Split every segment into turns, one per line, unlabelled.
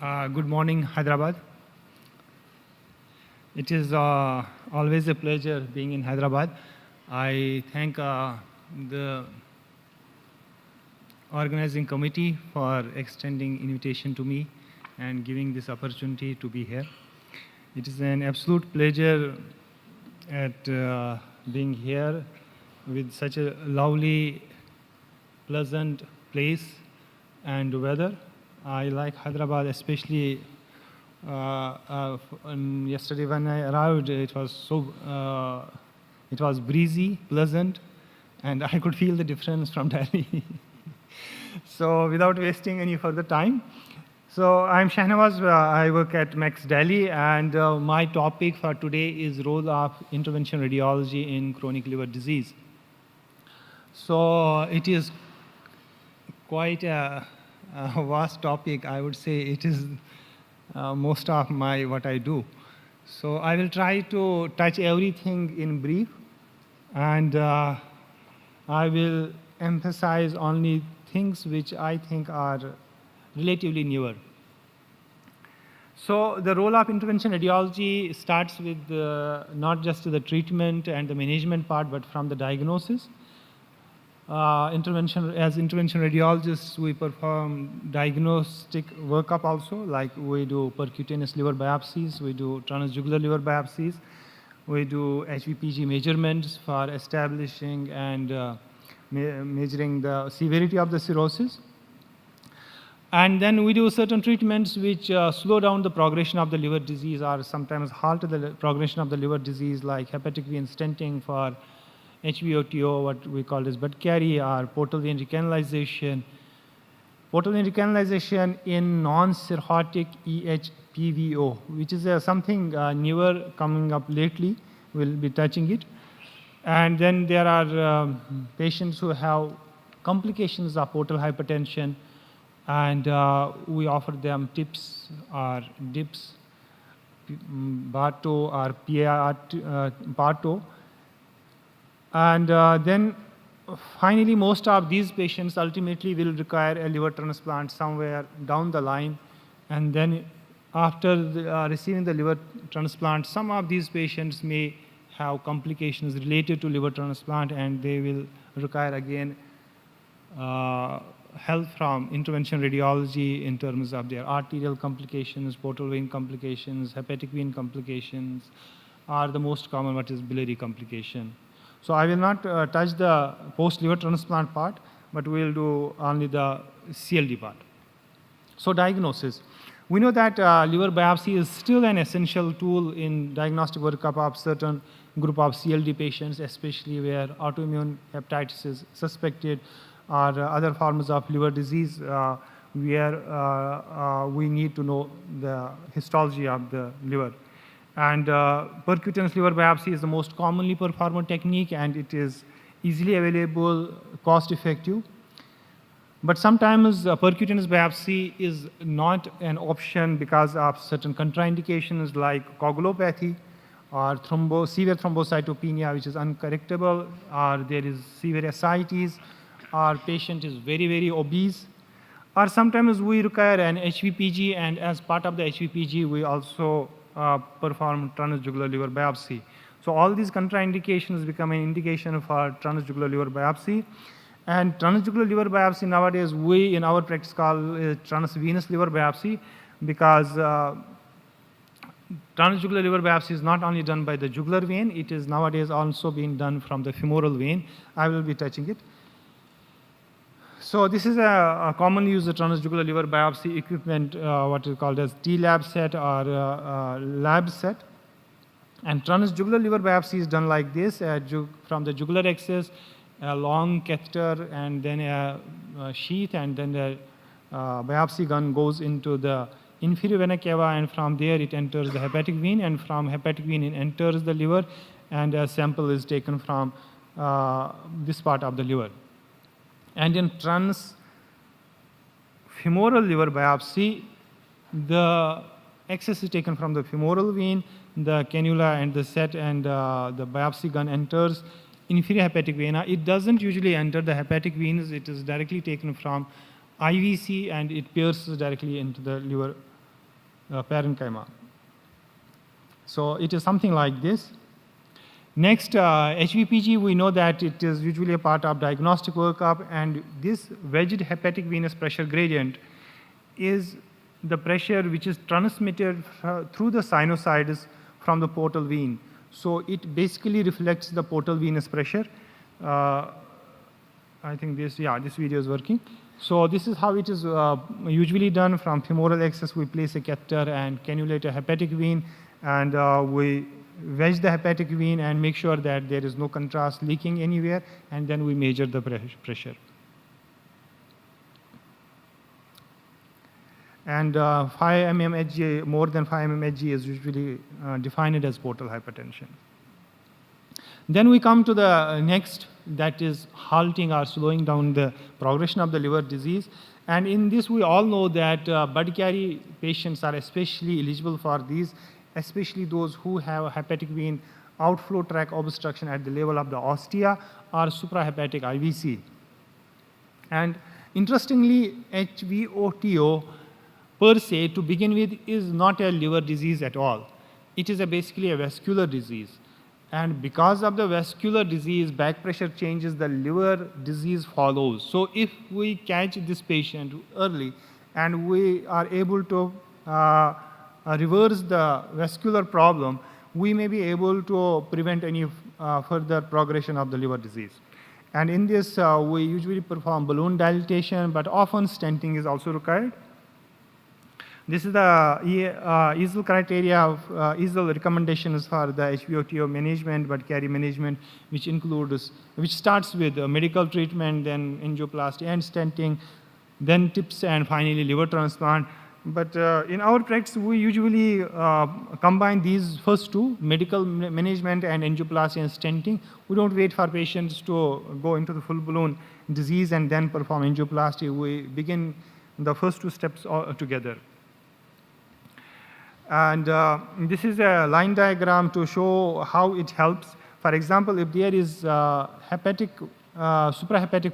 Good morning, Hyderabad. It is always a pleasure being in Hyderabad. I thank the organizing committee for extending invitation to me and giving this opportunity to be here. It is an absolute pleasure at being here with such a lovely, pleasant place and weather. I like Hyderabad, especially yesterday when I arrived. It was breezy, pleasant, and I could feel the difference from Delhi. So, without wasting any further time, so I'm Shahnawaz. I work at Max Delhi, and my topic for today is role of interventional radiology in chronic liver disease. So, it is quite a vast topic. I would say it is most of what I do. So I will try to touch everything in brief, and I will emphasize only things which I think are relatively newer. So the role of interventional radiology starts with not just the treatment and the management part, but from the diagnosis. As interventional radiologists, we perform diagnostic workup also, like we do percutaneous liver biopsies, we do transjugular liver biopsies, we do HVPG measurements for establishing and measuring the severity of the cirrhosis. And then we do certain treatments which slow down the progression of the liver disease or sometimes halt the progression of the liver disease, like hepatic vein stenting for HVOTO, what we call as biliary, or portal vein recanalization. Portal vein recanalization in non-cirrhotic EHPVO, which is something newer coming up lately. We'll be touching it. And then there are patients who have complications of portal hypertension, and we offer them TIPS or DIPS, BARTO or PARTO. And then finally, most of these patients ultimately will require a liver transplant somewhere down the line. And then after receiving the liver transplant, some of these patients may have complications related to liver transplant, and they will require again help from interventional radiology in terms of their arterial complications, portal vein complications, hepatic vein complications, are the most common, what is biliary complication. So I will not touch the post-liver transplant part, but we will do only the CLD part. So diagnosis. We know that liver biopsy is still an essential tool in diagnostic workup of certain group of CLD patients, especially where autoimmune hepatitis is suspected or other forms of liver disease where we need to know the histology of the liver. And percutaneous liver biopsy is the most commonly performed technique, and it is easily available, cost-effective. But sometimes percutaneous biopsy is not an option because of certain contraindications like coagulopathy or severe thrombocytopenia, which is uncorrectable, or there is severe ascites, or patient is very, very obese. Or sometimes we require an HVPG, and as part of the HVPG, we also perform transjugular liver biopsy. So all these contraindications become an indication for transjugular liver biopsy. And transjugular liver biopsy nowadays, we in our practice call it transvenous liver biopsy, because transjugular liver biopsy is not only done by the jugular vein, it is nowadays also being done from the femoral vein. I will be touching it. So this is a commonly used transjugular liver biopsy equipment, what is called as T-lab set or lab set. And transjugular liver biopsy is done like this, from the jugular axis, a long catheter, and then a sheath, and then the biopsy gun goes into the inferior vena cava, and from there it enters the hepatic vein, and from hepatic vein it enters the liver, and a sample is taken from this part of the liver. And in transfemoral liver biopsy, the access is taken from the femoral vein, the cannula and the set, and the biopsy gun enters inferior hepatic vena. It doesn't usually enter the hepatic veins. It is directly taken from IVC, and it pierces directly into the liver parenchyma. So it is something like this. Next, HVPG, we know that it is usually a part of diagnostic workup, and this wedged hepatic venous pressure gradient is the pressure which is transmitted through the sinusoids from the portal vein. So it basically reflects the portal venous pressure. I think this video is working. So this is how it is usually done. From femoral axis, we place a catheter and cannulate a hepatic vein, and we wedge the hepatic vein and make sure that there is no contrast leaking anywhere, and then we measure the pressure. And 5 mm Hg, more than 5 mm Hg is usually defined as portal hypertension. Then we come to the next, that is halting or slowing down the progression of the liver disease. And in this, we all know that bud carry patients are especially eligible for these, especially those who have a hepatic vein outflow tract obstruction at the level of the ostia or suprahepatic IVC. And interestingly, HVOTO per se, to begin with, is not a liver disease at all. It is basically a vascular disease. And because of the vascular disease, back pressure changes, the liver disease follows. So if we catch this patient early and we are able to reverse the vascular problem, we may be able to prevent any further progression of the liver disease. And in this, we usually perform balloon dilatation, but often stenting is also required. This is the EASL criteria of EASL recommendations for the HVOTO management, but carry management, which starts with medical treatment, then angioplasty and stenting, then TIPS, and finally liver transplant. But in our practice, we usually combine these first two, medical management and angioplasty and stenting. We don't wait for patients to go into the full-blown disease and then perform angioplasty. We begin the first two steps together. And this is a line diagram to show how it helps. For example, if there is suprahepatic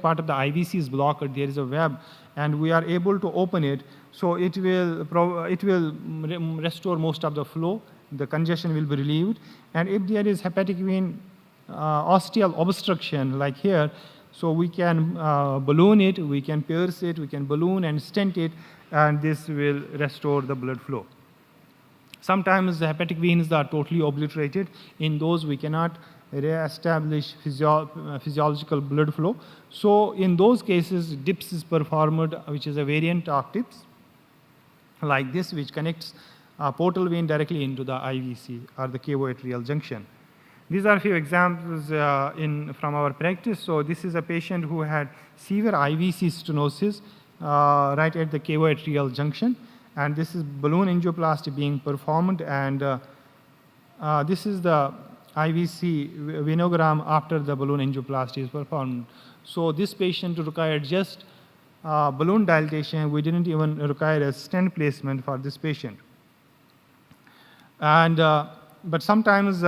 part of the IVC is blocked, there is a web, and we are able to open it, so it will restore most of the flow. The congestion will be relieved. And if there is hepatic vein ostial obstruction, like here, so we can balloon it, we can pierce it, we can balloon and stent it, and this will restore the blood flow. Sometimes the hepatic veins are totally obliterated. In those, we cannot re-establish physiological blood flow. So in those cases, DIPS is performed, which is a variant of TIPS, like this, which connects portal vein directly into the IVC or the cavo-arterial junction. These are a few examples from our practice. So this is a patient who had severe IVC stenosis right at the cavo-arterial junction. And this is balloon angioplasty being performed, and this is the IVC venogram after the balloon angioplasty is performed. So this patient required just balloon dilatation. We didn't even require a stent placement for this patient. And but sometimes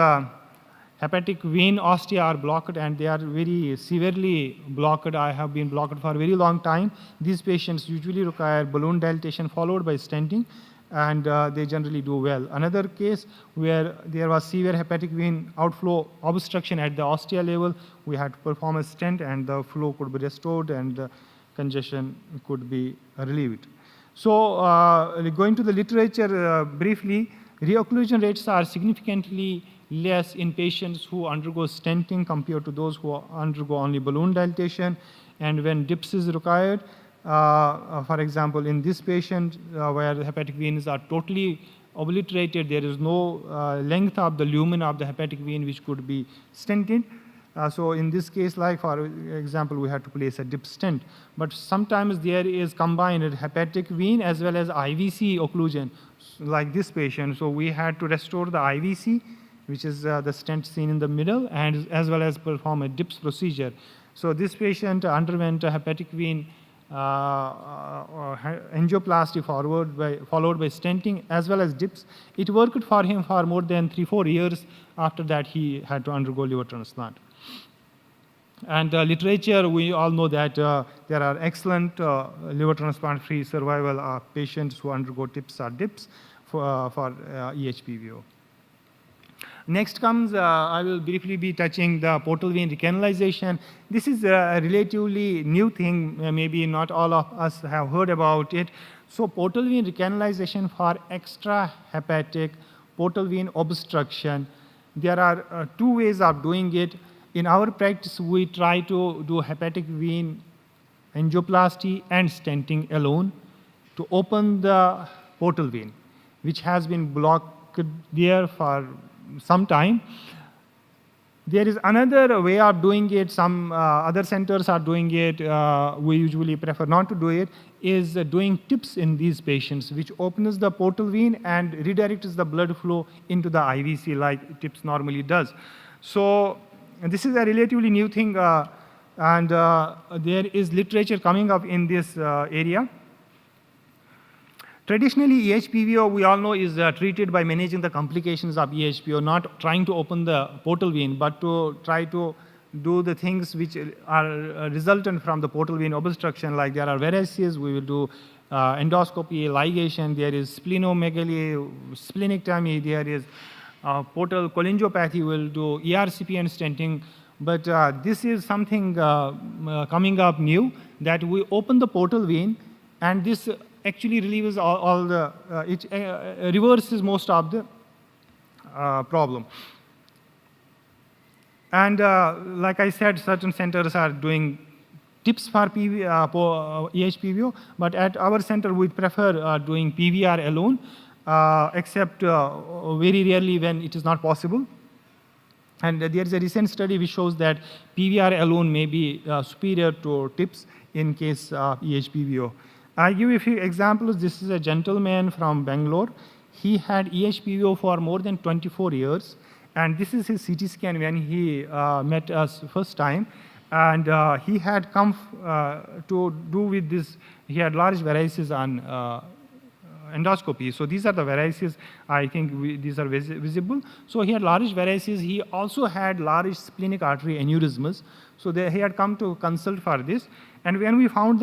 hepatic vein ostia are blocked, and they are very severely blocked. I have been blocked for a very long time. These patients usually require balloon dilatation followed by stenting, and they generally do well. Another case where there was severe hepatic vein outflow obstruction at the ostia level, we had to perform a stent, and the flow could be restored and the congestion could be relieved. So going to the literature briefly, reocclusion rates are significantly less in patients who undergo stenting compared to those who undergo only balloon dilatation. And when DIPS is required, for example, in this patient where the hepatic veins are totally obliterated, there is no length of the lumen of the hepatic vein which could be stented. So in this case, like for example, we had to place a DIPS stent. But sometimes there is combined hepatic vein as well as IVC occlusion, like this patient. So we had to restore the IVC, which is the stent seen in the middle, and as well as perform a DIPS procedure. So this patient underwent a hepatic vein angioplasty followed by stenting as well as DIPS. It worked for him for more than 3-4 years. After that, he had to undergo liver transplant. And literature, we all know that there are excellent liver transplant-free survival of patients who undergo TIPS or DIPS. for EHPVO. Next comes, I will briefly be touching the portal vein recanalization. This is a relatively new thing. Maybe not all of us have heard about it. So portal vein recanalization for extrahepatic portal vein obstruction. There are two ways of doing it. In our practice, we try to do hepatic vein angioplasty and stenting alone to open the portal vein, which has been blocked there for some time. There is another way of doing it. Some other centers are doing it. We usually prefer not to do it. Is doing tips in these patients, which opens the portal vein and redirects the blood flow into the IVC like tips normally does. So this is a relatively new thing, and there is literature coming up in this area. Traditionally, EHPVO, we all know, is treated by managing the complications of EHPVO, not trying to open the portal vein, but to try to do the things which are resultant from the portal vein obstruction, like there are varices, we will do endoscopy, ligation, there is splenomegaly, splenectomy, there is portal cholangiopathy, we will do ERCP and stenting. But this is something coming up new, that we open the portal vein, and this actually relieves all the, it reverses most of the problem. And like I said, certain centers are doing tips for EHPVO, but at our center we prefer doing PVR alone, except very rarely when it is not possible. And there is a recent study which shows that PVR alone may be superior to tips in case of EHPVO. I'll give you a few examples. This is a gentleman from Bangalore. He had EHPVO for more than 24 years. And this is his CT scan when he met us first time. And he had come to do with this. He had large varices on endoscopy. So these are the varices. I think these are visible. So he had large varices. He also had large splenic artery aneurysms. So he had come to consult for this. And when we found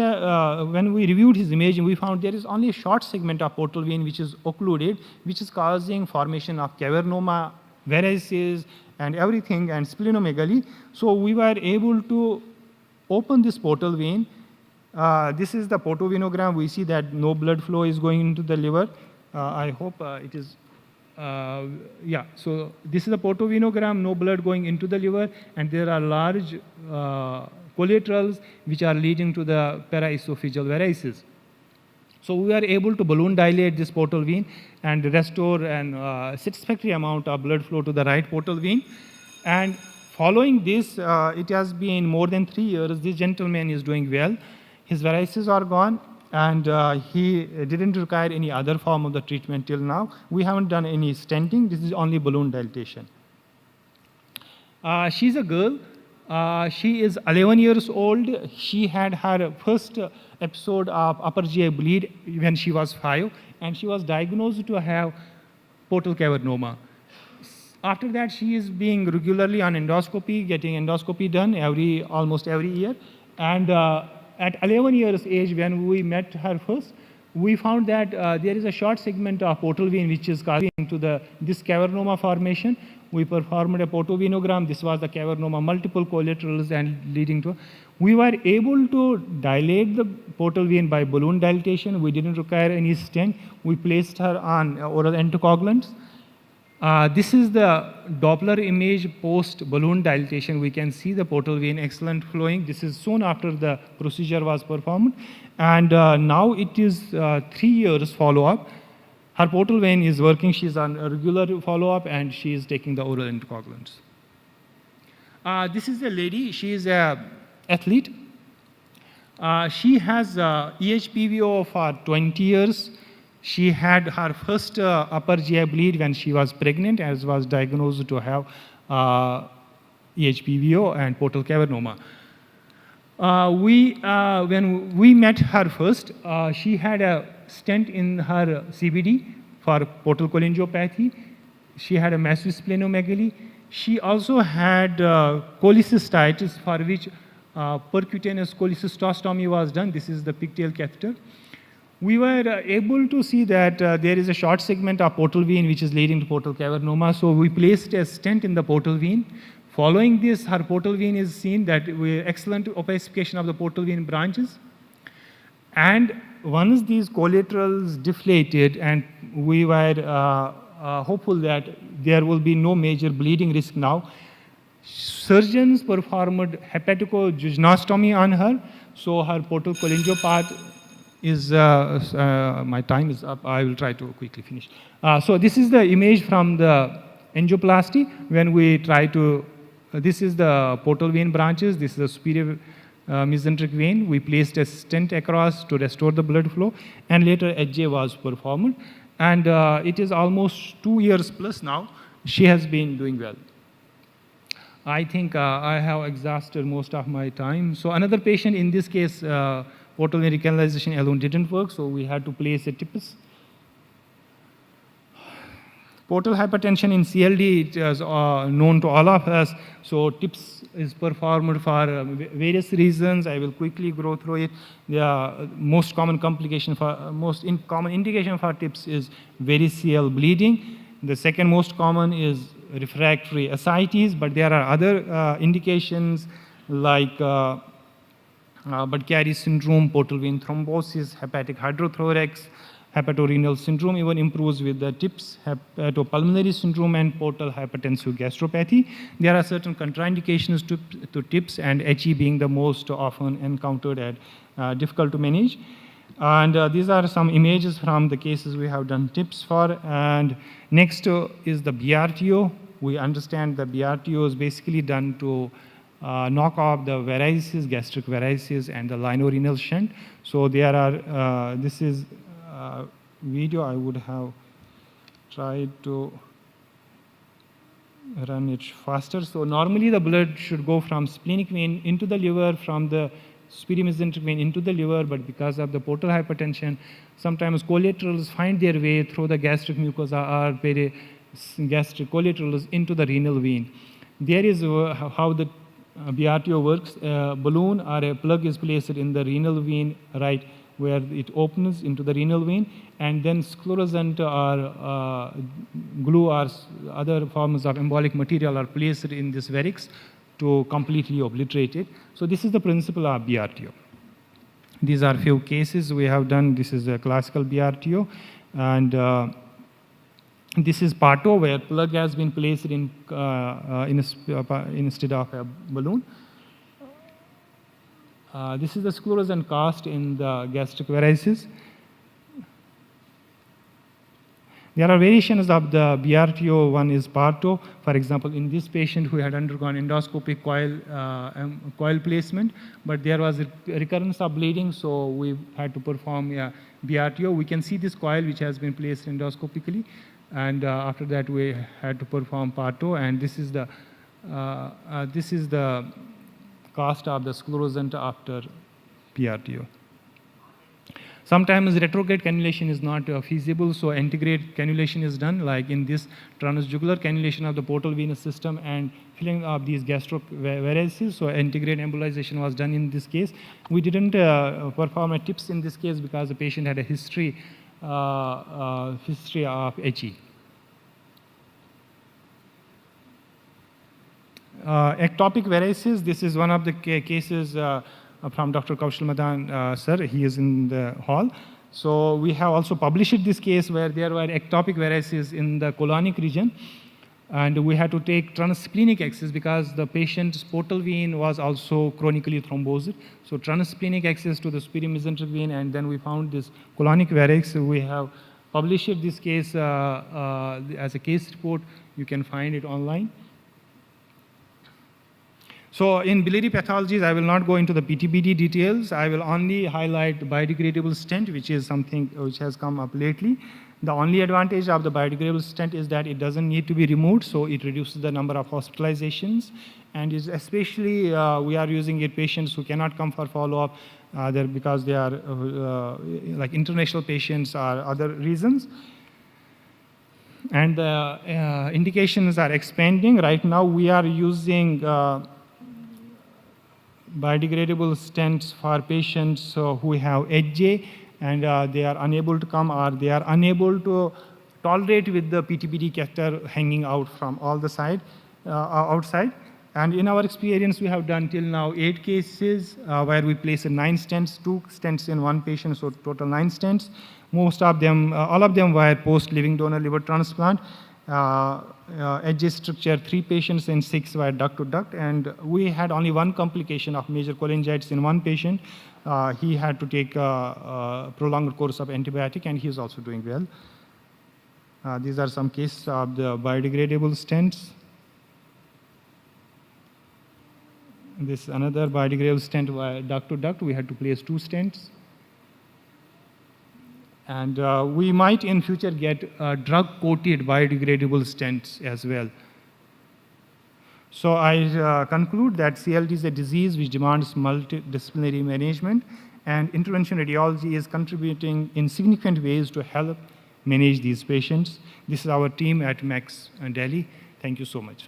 when we reviewed his imaging, we found there is only a short segment of portal vein which is occluded, which is causing formation of cavernoma, varices, and everything, and splenomegaly. So we were able to open this portal vein. This is the portovenogram. We see that no blood flow is going into the liver. I hope it is. Yeah, so this is the portovenogram, no blood going into the liver, and there are large collaterals which are leading to the paraesophageal varices. So we are able to balloon dilate this portal vein and restore an satisfactory amount of blood flow to the right portal vein. And following this, it has been more than 3 years. This gentleman is doing well. His varices are gone, and he didn't require any other form of the treatment till now. We haven't done any stenting. This is only balloon dilatation. She's a girl. She is 11 years old. She had her first episode of upper GI bleed when she was 5, and she was diagnosed to have portal cavernoma. After that, she is being regularly on endoscopy, getting endoscopy done almost every year. And at 11 years age, when we met her first, we found that there is a short segment of portal vein which is causing to this cavernoma formation. We performed a portovenogram. This was the cavernoma, multiple collaterals, and leading to. We were able to dilate the portal vein by balloon dilatation. We didn't require any stent. We placed her on oral anticoagulants. This is the Doppler image post balloon dilatation. We can see the portal vein excellent flowing. This is soon after the procedure was performed. And now it is 3 years follow-up. Her portal vein is working. She's on a regular follow-up, and she is taking the oral anticoagulants. This is a lady. She is an athlete. She has EHPVO for 20 years. She had her first upper GI bleed when she was pregnant, as was diagnosed to have EHPVO and portal cavernoma. When we met her first, she had a stent in her CBD for portal cholangiopathy. She had a massive splenomegaly. She also had cholecystitis, for which percutaneous cholecystostomy was done. This is the pigtail catheter. We were able to see that there is a short segment of portal vein which is leading to portal cavernoma. So we placed a stent in the portal vein. Following this, her portal vein is seen that we excellent opacification of the portal vein branches. And once these collaterals deflated, and we were hopeful that there will be no major bleeding risk now, surgeons performed hepatico-jejunectomy on her. So her portal cholangiopath is, my time is up. I will try to quickly finish. So this is the image from the angioplasty when we try to, this is the portal vein branches, this is the superior mesenteric vein. We placed a stent across to restore the blood flow, and later HJ was performed. And it is almost 2 years plus now. She has been doing well. I think I have exhausted most of my time. So another patient, in this case, portal vein recanalization alone didn't work, so we had to place a TIPS. Portal hypertension in CLD, it is known to all of us. So TIPS is performed for various reasons. I will quickly go through it. The most common complication for, common indication for TIPS is variceal bleeding. The second most common is refractory ascites, but there are other indications like Budd-Chiari syndrome, portal vein thrombosis, hepatic hydrothorax, hepatorenal syndrome even improves with the TIPS, hepatopulmonary syndrome, and portal hypertensive gastropathy. There are certain contraindications to TIPS, and HE being the most often encountered and difficult to manage. And these are some images from the cases we have done TIPS for. And next is the BRTO. We understand the BRTO is basically done to knock off the varices, gastric varices, and the lienorenal shunt. So there are, this is video. I would have tried to run it faster. So normally the blood should go from splenic vein into the liver, from the superior mesenteric vein into the liver, but because of the portal hypertension, sometimes collaterals find their way through the gastric mucosa or perigastric collaterals into the renal vein. There is how the BRTO works. A balloon or a plug is placed in the renal vein, right, where it opens into the renal vein, and then sclerosant or glue or other forms of embolic material are placed in this varix to completely obliterate it. So this is the principle of BRTO. These are few cases we have done. This is a classical BRTO, and this is PATO, where plug has been placed in instead of a balloon. This is the sclerosant cast in the gastric varices. There are variations of the BRTO. One is PATO. For example, in this patient who had undergone endoscopic coil placement, but there was a recurrence of bleeding, so we had to perform a BRTO. We can see this coil which has been placed endoscopically, and after that we had to perform PATO, and this is the cast of the sclerosant after PRTO. Sometimes retrograde cannulation is not feasible, so antegrade cannulation is done, like in this transjugular cannulation of the portal venous system and filling of these gastric varices. So antegrade embolization was done in this case. We didn't perform a TIPS in this case because the patient had a history of HE. Ectopic varices, this is one of the cases from Dr. Kaushal Madan, sir. He is in the hall. So we have also published this case where there were ectopic varices in the colonic region, and we had to take transsplenic access because the patient's portal vein was also chronically thrombosed. So transsplenic access to the superior mesenteric vein, and then we found this colonic varix. We have published this case as a case report. You can find it online. So in biliary pathologies, I will not go into the PTBD details. I will only highlight biodegradable stent, which is something which has come up lately. The only advantage of the biodegradable stent is that it doesn't need to be removed, so it reduces the number of hospitalizations. And is especially, we are using it patients who cannot come for follow-up because they are like international patients or other reasons. And the indications are expanding. Right now, we are using biodegradable stents for patients who have HJ and they are unable to come, or they are unable to tolerate with the PTPD catheter hanging out from all the outside. And in our experience, we have done till now 8 cases where we placed 9 stents, 2 stents in one patient, so total 9 stents. Most of them, all of them were post-living donor liver transplant. Edge structure, 3 patients and 6 were duct to duct, and we had only 1 complication of major cholangitis in 1 patient. He had to take a prolonged course of antibiotic, and he is also doing well. These are some cases of the biodegradable stents. This is another biodegradable stent via duct to duct. We had to place 2 stents. And we might in future get drug-coated biodegradable stents as well. So I conclude that CLT is a disease which demands multidisciplinary management, and interventional radiology is contributing in significant ways to help manage these patients. This is our team at Max Delhi. Thank you so much.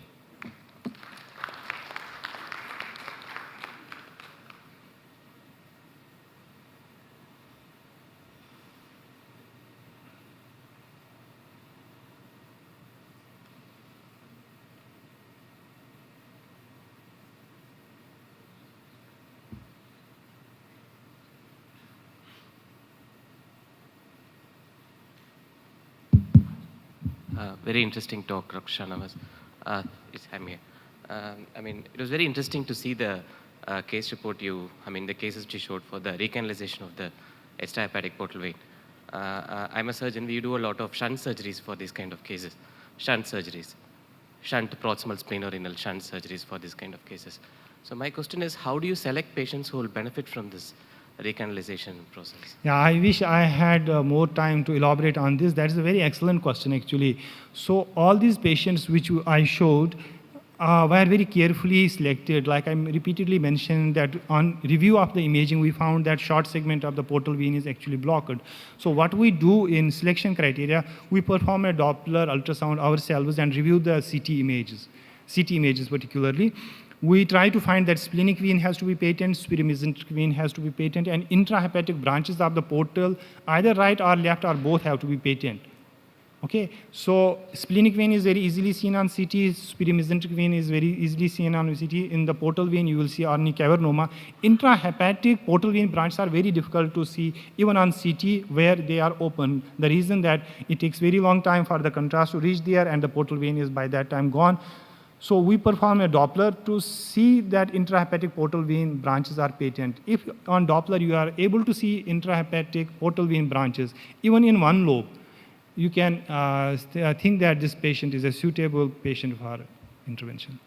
Very interesting talk, Dr. Shahnawaz. I'm here. I mean, it was very interesting to see the case report the cases which you showed for the recanalization of the extrahepatic portal vein. I'm a surgeon. We do a lot of shunt surgeries for these kind of cases. Shunt surgeries. Shunt proximal splenorenal shunt surgeries for these kind of cases. So my question is, how do you select patients who will benefit from this recanalization process?
Yeah, I wish I had more time to elaborate on this. That is a very excellent question, actually. So all these patients which I showed were very carefully selected. Like I repeatedly mentioned that on review of the imaging, we found that short segment of the portal vein is actually blocked. So what we do in selection criteria, we perform a Doppler ultrasound ourselves and review the CT images particularly. We try to find that splenic vein has to be patent, mesenteric vein has to be patent, and intrahepatic branches of the portal, either right or left or both, have to be patent. Okay, so splenic vein is very easily seen on CT, mesenteric vein is very easily seen on CT. In the portal vein, you will see ornicavernoma. Intrahepatic portal vein branches are very difficult to see even on CT where they are open. The reason that it takes very long time for the contrast to reach there, and the portal vein is by that time gone. So we perform a Doppler to see that intrahepatic portal vein branches are patent. If on Doppler you are able to see intrahepatic portal vein branches, even in one lobe, you can think that this patient is a suitable patient for intervention.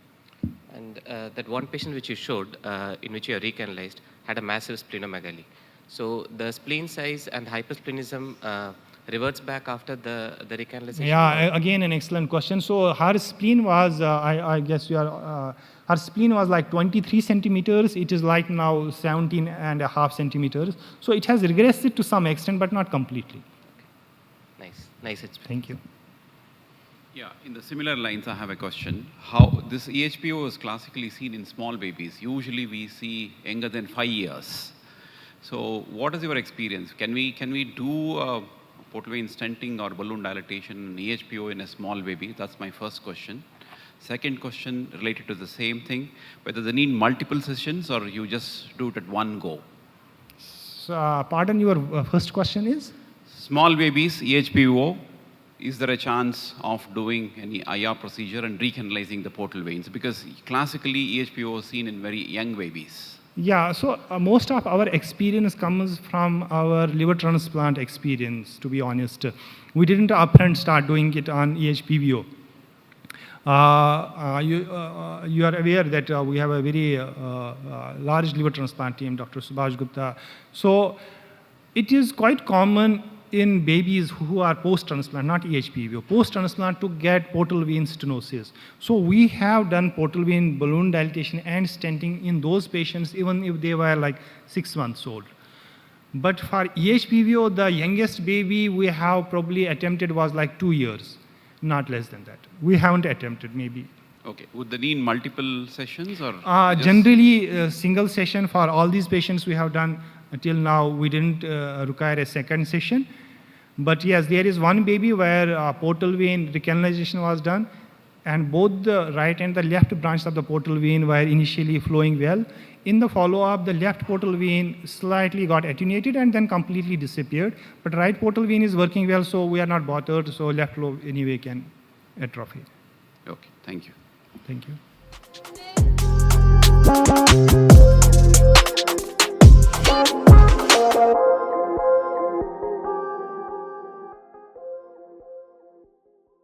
And that one patient which you showed, in which you are recanalized, had a massive splenomegaly. So the spleen size and hypersplenism reverts back after the recanalization?
Yeah, again an excellent question. So her spleen was, I guess you are, her spleen was like 23 centimeters. It is like now 17.5 centimeters. So it has regressed to some extent, but not completely.
Okay. Nice.
Thank you.
Yeah, in the similar lines, I have a question. How this EHPO is classically seen in small babies. Usually we see younger than 5 years. So what is your experience? Can we do portal vein stenting or balloon dilatation in EHPO in a small baby? That's my first question. Second question related to the same thing, whether they need multiple sessions or you just do it at one go.
So, pardon, your first question is?
Small babies, EHPO, is there a chance of doing any IR procedure and recanalizing the portal veins? Because classically EHPO is seen in very young babies.
Yeah, so most of our experience comes from our liver transplant experience, to be honest. We didn't upfront start doing it on EHPVO. You are aware that we have a very large liver transplant team, Dr. Subhash Gupta. So it is quite common in babies who are post-transplant, not EHPVO, post-transplant to get portal vein stenosis. So we have done portal vein balloon dilatation and stenting in those patients even if they were like 6 months old. But for EHPVO, the youngest baby we have probably attempted was like 2 years, not less than that. We haven't attempted maybe.
Okay, would they need multiple sessions or?
Generally, single session for all these patients we have done till now, we didn't require a second session. But yes, there is one baby where portal vein recanalization was done, and both the right and the left branch of the portal vein were initially flowing well. In the follow-up, the left portal vein slightly got attenuated and then completely disappeared. But right portal vein is working well, so we are not bothered. So left lobe anyway can atrophy.
Okay, thank you.
Thank you.